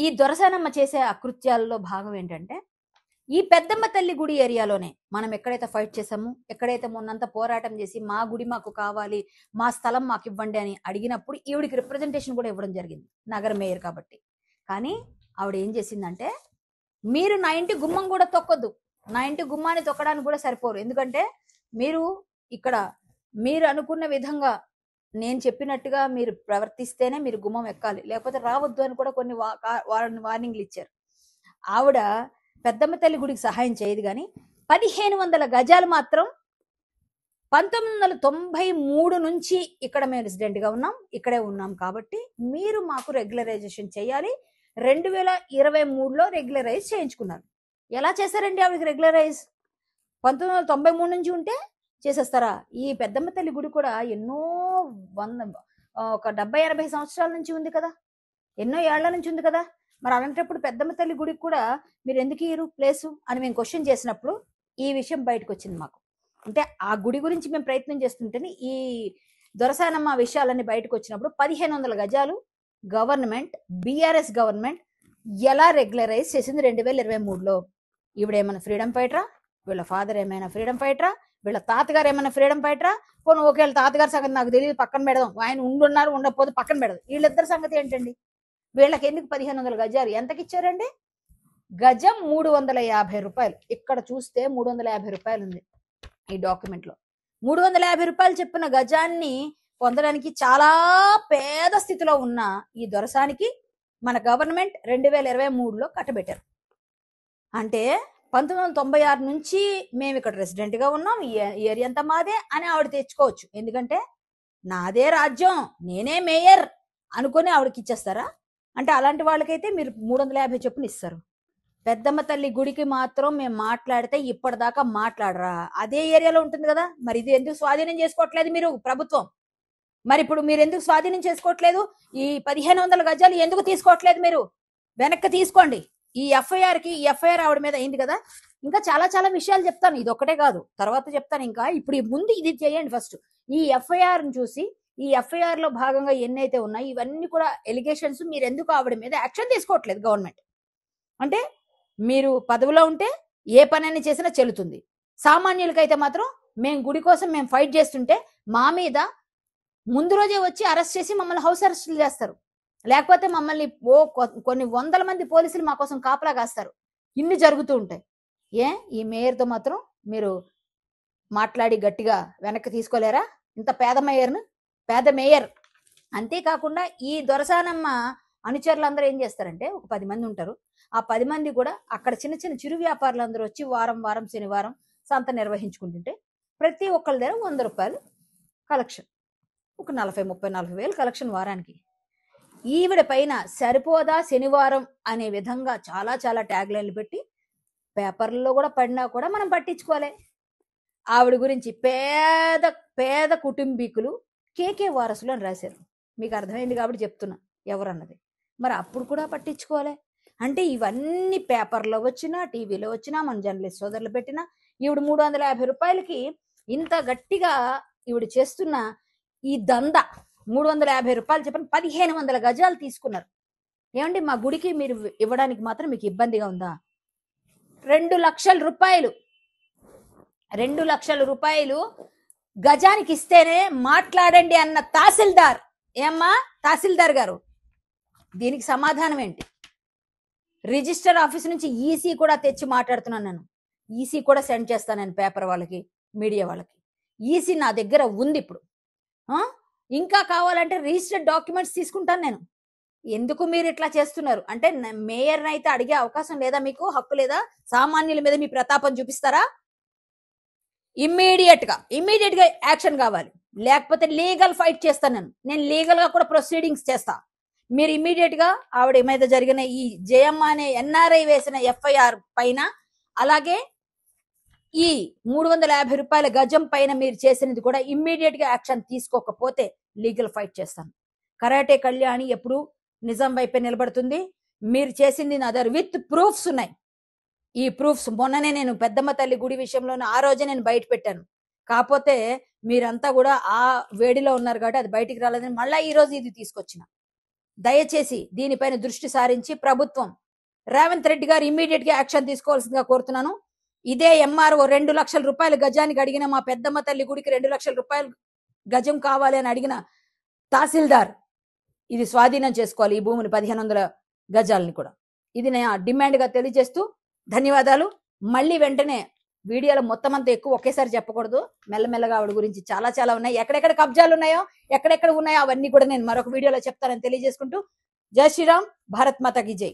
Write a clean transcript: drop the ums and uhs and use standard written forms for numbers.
ఈ దొరసానమ్మ చేసే అకృత్యాల్లో భాగం ఏంటంటే, ఈ పెద్దమ్మ తల్లి గుడి ఏరియాలోనే మనం ఎక్కడైతే ఫైట్ చేసామో, ఎక్కడైతే మొన్నంతా పోరాటం చేసి మా గుడి మాకు కావాలి, మా స్థలం మాకు ఇవ్వండి అని అడిగినప్పుడు ఈవిడికి రిప్రజెంటేషన్ కూడా ఇవ్వడం జరిగింది, నగర మేయర్ కాబట్టి. కానీ ఆవిడ ఏం చేసిందంటే, మీరు నా ఇంటి గుమ్మం కూడా తొక్కొద్దు, నా ఇంటి గుమ్మాన్ని తొక్కడానికి కూడా సరిపోరు, ఎందుకంటే మీరు ఇక్కడ మీరు అనుకున్న విధంగా నేను చెప్పినట్టుగా మీరు ప్రవర్తిస్తేనే మీరు గుమ్మం ఎక్కాలి, లేకపోతే రావద్దు అని కూడా కొన్ని వార్నింగ్లు ఇచ్చారు. ఆవిడ పెద్దమ్మ తల్లి గుడికి సహాయం చేయదు, కానీ 1500 గజాలు మాత్రం 1993 నుంచి ఇక్కడ మేము రెసిడెంట్ గా ఉన్నాం, ఇక్కడే ఉన్నాం, కాబట్టి మీరు మాకు రెగ్యులరైజేషన్ చేయాలి. 2023లో రెగ్యులరైజ్ చేయించుకున్నారు. ఎలా చేశారండి ఆవిడకి రెగ్యులరైజ్? 1993 నుంచి ఉంటే చేసేస్తారా? ఈ పెద్దమ్మ తల్లి గుడి కూడా ఎన్నో ఒక 70-80 సంవత్సరాల నుంచి ఉంది కదా, ఎన్నో ఏళ్ల నుంచి ఉంది కదా. మరి అలాంటప్పుడు పెద్దమ్మ తల్లి గుడికి కూడా మీరు ఎందుకు ఇయ్యరు ప్లేసు అని మేము క్వశ్చన్ చేసినప్పుడు ఈ విషయం బయటకు వచ్చింది మాకు. అంటే ఆ గుడి గురించి మేము ప్రయత్నం చేస్తుంటేనే ఈ దొరసానమ్మ విషయాలన్నీ బయటకు వచ్చినప్పుడు 1500 గజాలు గవర్నమెంట్, బీఆర్ఎస్ గవర్నమెంట్ ఎలా రెగ్యులరైజ్ చేసింది 2023లో. ఈవిడేమైనా ఫ్రీడమ్ ఫైటరా? వీళ్ళ ఫాదర్ ఏమైనా ఫ్రీడమ్ ఫైటరా? వీళ్ళ తాతగారు ఏమైనా ఫ్రీడమ్ ఫైటరా? పోను ఒకవేళ తాతగారి సంగతి నాకు తెలియదు, పక్కన పెడదాం, ఆయన ఉండున్నారు ఉండకపోతే పక్కన పెడదాం, వీళ్ళిద్దరి సంగతి ఏంటండి? వీళ్ళకి ఎందుకు 1500 గజాలు ఎంతకి ఇచ్చారండి? గజం 350 రూపాయలు. ఇక్కడ చూస్తే 350 రూపాయలు ఉంది ఈ డాక్యుమెంట్ లో. 350 రూపాయలు చెప్పిన గజాన్ని పొందడానికి చాలా పేద స్థితిలో ఉన్న ఈ దొరసానికి మన గవర్నమెంట్ 2023లో కట్టబెట్టారు. అంటే 1996 నుంచి మేము ఇక్కడ రెసిడెంట్ గా ఉన్నాం, ఈ ఏరియా అంతా మాదే అని ఆవిడ తెచ్చుకోవచ్చు, ఎందుకంటే నాదే రాజ్యం, నేనే మేయర్ అనుకుని ఆవిడకి ఇచ్చేస్తారా? అంటే అలాంటి వాళ్ళకైతే మీరు 350 చొప్పున ఇస్తారు. పెద్దమ్మ తల్లి గుడికి మాత్రం మేము మాట్లాడితే ఇప్పటిదాకా మాట్లాడరా? అదే ఏరియాలో ఉంటుంది కదా, మరి ఇది ఎందుకు స్వాధీనం చేసుకోవట్లేదు మీరు ప్రభుత్వం? మరి ఇప్పుడు మీరు ఎందుకు స్వాధీనం చేసుకోవట్లేదు? ఈ 1500 గజాలు ఎందుకు తీసుకోవట్లేదు? మీరు వెనక్కి తీసుకోండి. ఈ ఎఫ్ఐఆర్ ఆవిడ మీద అయింది కదా, ఇంకా చాలా చాలా విషయాలు చెప్తాను, ఇది ఒక్కటే కాదు, తర్వాత చెప్తాను. ఇంకా ఇప్పుడు ముందు ఇది చేయండి ఫస్ట్. ఈ ఎఫ్ఐఆర్ చూసి ఈ ఎఫ్ఐఆర్ లో భాగంగా ఎన్నైతే ఉన్నాయి ఇవన్నీ కూడా ఎలిగేషన్స్, మీరు ఎందుకు ఆవిడ మీద యాక్షన్ తీసుకోవట్లేదు గవర్నమెంట్? అంటే మీరు పదవిలో ఉంటే ఏ పని చేసినా చెల్లుతుంది, సామాన్యులకైతే మాత్రం మేము గుడి కోసం మేము ఫైట్ చేస్తుంటే మా మీద ముందు రోజే వచ్చి అరెస్ట్ చేసి మమ్మల్ని హౌస్ అరెస్టులు చేస్తారు, లేకపోతే మమ్మల్ని కొన్ని వందల మంది పోలీసులు మా కోసం కాపలా కాస్తారు. ఇన్ని జరుగుతూ ఉంటాయి. ఈ మేయర్తో మాత్రం మీరు మాట్లాడి గట్టిగా వెనక్కి తీసుకోలేరా? ఇంత పేద మేయర్. అంతేకాకుండా ఈ దొరసానమ్మ అనుచరులందరూ ఏం చేస్తారంటే, ఒక 10 మంది ఉంటారు. ఆ 10 మంది కూడా అక్కడ చిన్న చిన్న చిరు వ్యాపారులందరూ వచ్చి వారం శనివారం సంత నిర్వహించుకుంటుంటే ప్రతి ఒక్కరి దగ్గర 100 రూపాయలు కలెక్షన్, ఒక 40-40 వేలు కలెక్షన్ వారానికి. ఈవిడ పైన సరిపోదా శనివారం అనే విధంగా చాలా చాలా ట్యాగ్ లైన్లు పెట్టి పేపర్లలో కూడా పడినా కూడా మనం పట్టించుకోలే. ఆవిడ గురించి పేద పేద కుటుంబీకులు కేకే వారసులు అని రాశారు. మీకు అర్థమైంది కాబట్టి చెప్తున్నా ఎవరన్నది. మరి అప్పుడు కూడా పట్టించుకోలే. అంటే ఇవన్నీ పేపర్లో వచ్చినా, టీవీలో వచ్చినా, మన జర్నలిస్ట్ సోదరులు పెట్టినా, ఈవిడ 350 రూపాయలకి ఇంత గట్టిగా ఈవిడ చేస్తున్న ఈ దంద 350 రూపాయలు చెప్పని 1500 గజాలు తీసుకున్నారు. ఏమండి, మా గుడికి మీరు ఇవ్వడానికి మాత్రం మీకు ఇబ్బందిగా ఉందా? 2 లక్షల రూపాయలు 2 లక్షల రూపాయలు గజానికి ఇస్తేనే మాట్లాడండి అన్న తహసీల్దార్. ఏమ్మా తహసీల్దార్ గారు, దీనికి సమాధానం ఏంటి? రిజిస్టర్ ఆఫీస్ నుంచి ఈసీ కూడా తెచ్చి మాట్లాడుతున్నాను నేను. ఈసీ కూడా సెండ్ చేస్తాను నేను పేపర్ వాళ్ళకి, మీడియా వాళ్ళకి. ఈసీ నా దగ్గర ఉంది ఇప్పుడు. ఇంకా కావాలంటే రిజిస్టర్డ్ డాక్యుమెంట్స్ తీసుకుంటాను నేను. ఎందుకు మీరు ఇట్లా చేస్తున్నారు అంటే, మేయర్ని అయితే అడిగే అవకాశం లేదా? మీకు హక్కు లేదా? సామాన్యుల మీద మీ ప్రతాపం చూపిస్తారా? ఇమ్మీడియట్ గా యాక్షన్ కావాలి, లేకపోతే లీగల్ ఫైట్ చేస్తాను నేను లీగల్ గా కూడా ప్రొసీడింగ్స్ చేస్తా. మీరు ఇమ్మీడియట్ గా ఆవిడ మీద జరిగిన ఈ జయమ్మ అనే ఎన్ఆర్ఐ వేసిన ఎఫ్ఐఆర్ పైన, అలాగే ఈ 350 రూపాయల గజం పైన మీరు చేసినది కూడా ఇమ్మీడియట్ గా యాక్షన్ తీసుకోకపోతే లీగల్ ఫైట్ చేస్తాను. కరాటే కళ్యాణి ఎప్పుడు నిజం వైపే నిలబడుతుంది. మీరు చేసింది అదర్ విత్ ప్రూఫ్స్ ఉన్నాయి. ఈ ప్రూఫ్స్ మొన్ననే నేను పెద్దమ్మ తల్లి గుడి విషయంలో ఆ రోజే నేను బయట పెట్టాను. కాకపోతే మీరంతా కూడా ఆ వేడిలో ఉన్నారు కాబట్టి అది బయటికి రాలేదని మళ్ళీ ఈ రోజు ఇది తీసుకొచ్చిన. దయచేసి దీనిపైన దృష్టి సారించి ప్రభుత్వం రేవంత్ రెడ్డి గారు ఇమ్మీడియట్ గా యాక్షన్ తీసుకోవాల్సిందిగా కోరుతున్నాను. ఇదే ఎంఆర్ఓ 2 లక్షల రూపాయలు గజానికి అడిగిన మా పెద్దమ్మ తల్లి గుడికి 2 లక్షల రూపాయలు గజం కావాలి అని అడిగిన తహసీల్దార్ ఇది స్వాధీనం చేసుకోవాలి, ఈ భూమిని 1500 గజాలని కూడా. ఇది నేను డిమాండ్ గా తెలియజేస్తూ ధన్యవాదాలు. మళ్ళీ వెంటనే వీడియోలో మొత్తం అంతా ఎక్కువ ఒకేసారి చెప్పకూడదు, మెల్లమెల్లగా ఆవిడ గురించి చాలా చాలా ఉన్నాయి. ఎక్కడెక్కడ కబ్జాలు ఉన్నాయో ఎక్కడెక్కడ ఉన్నాయో అవన్నీ కూడా నేను మరొక వీడియోలో చెప్తానని తెలియజేసుకుంటూ జై శ్రీరామ్, భారత్ మాతాకి జై.